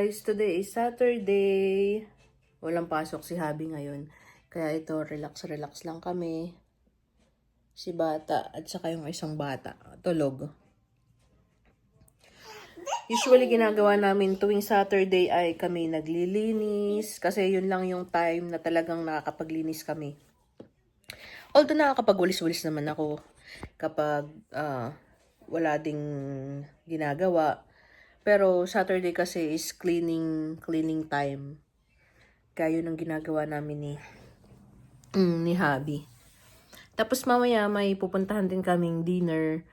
guys, today is Saturday. Walang pasok si Habi ngayon. Kaya ito, relax lang kami. Si bata at saka yung isang bata. Tulog. Usually ginagawa namin tuwing Saturday ay kami naglilinis. Kasi yun lang yung time na talagang nakakapaglinis kami. Although nakakapagwalis-walis naman ako kapag wala ding ginagawa. Pero Saturday kasi is cleaning time. Kaya yun ang ginagawa namin ni Habi. Tapos mamaya may pupuntahan din kaming dinner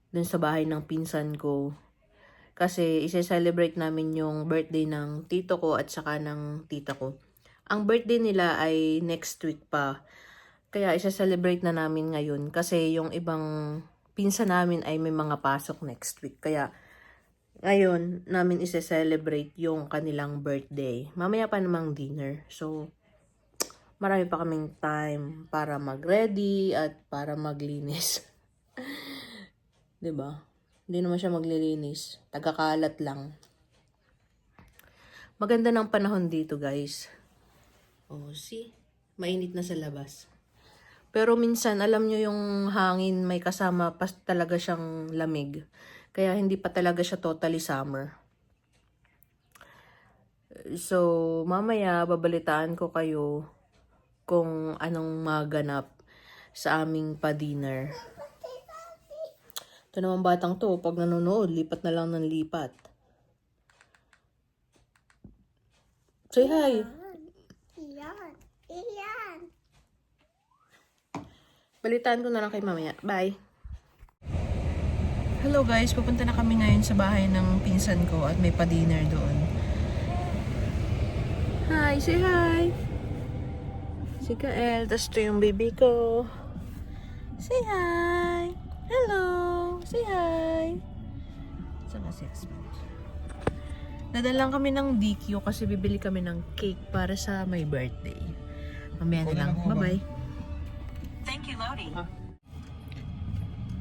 dun sa bahay ng pinsan ko. Kasi isi-celebrate namin yung birthday ng tito ko at saka ng tita ko. Ang birthday nila ay next week pa. Kaya isi-celebrate na namin ngayon. Kasi yung ibang pinsan namin ay may mga pasok next week. Kaya ngayon, namin isi-celebrate yung kanilang birthday. Mamaya pa namang dinner. So, marami pa kaming time para mag-ready at para maglinis. 'Di ba? Hindi naman siya maglilinis. Tagakalat lang. Maganda ng panahon dito, guys. Oh, see? Mainit na sa labas. Pero minsan, alam nyo yung hangin, may kasama pa talaga siyang lamig. Kaya hindi pa talaga siya totally summer. So, mamaya babalitaan ko kayo kung anong maganap sa aming pa-dinner. Ito naman batang to, pag nanonood, lipat na lang ng lipat. Say hi! Iyan! Balitaan ko na lang kay mamaya. Bye! Hello guys, pupunta na kami ngayon sa bahay ng pinsan ko at may pa-dinner doon. Hi, say hi! Si Kael, tas ito yung baby ko. Say hi! Hello! Say hi! Saka si husband. Dadalang kami ng DQ kasi bibili kami ng cake para sa my birthday. Mamaya na lang. Bye-bye! Thank you, Lodi.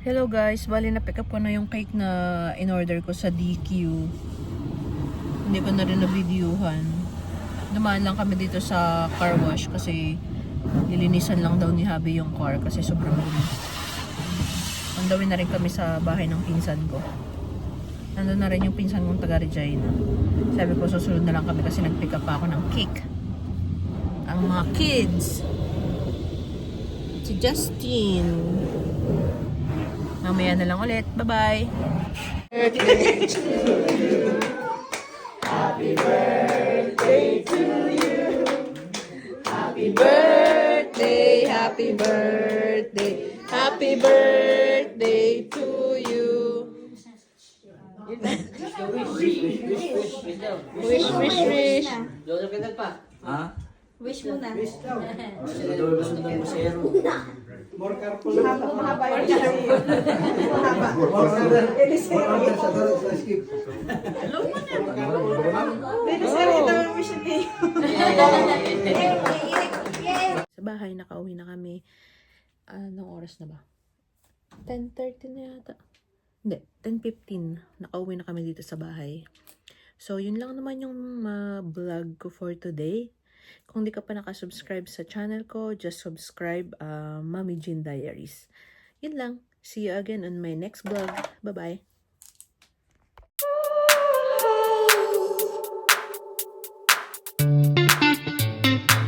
Hello guys, bali na pick up ko na yung cake na in-order ko sa DQ. Hindi ko na rin na-videohan. Dumaan lang kami dito sa car wash kasi nilinisan lang daw ni Habi yung car kasi sobrang dumi. Andawin na rin kami sa bahay ng pinsan ko. Nandun na rin yung pinsan kong taga Regina. Sabi ko susunod na lang kami kasi nag-pick up pa ako ng cake. Ang mga kids. Si Justin. Mamaya na lang ulit. Bye-bye! Happy birthday to you. Happy birthday, happy birthday, happy birthday to you. Wish. Wish mo na. More careful. Mahaba yung kasi. Mahaba. Sa bahay, nakauwi na kami. Anong oras na ba? 10:30 na yata. Hindi, 10:15. Nakauwi na kami dito sa bahay. So, yun lang naman yung vlog ko for today. Kung di ka pa nakasubscribe sa channel ko, just subscribe, Mommy Jean Diaries. Yun lang. See you again on my next vlog. Bye-bye.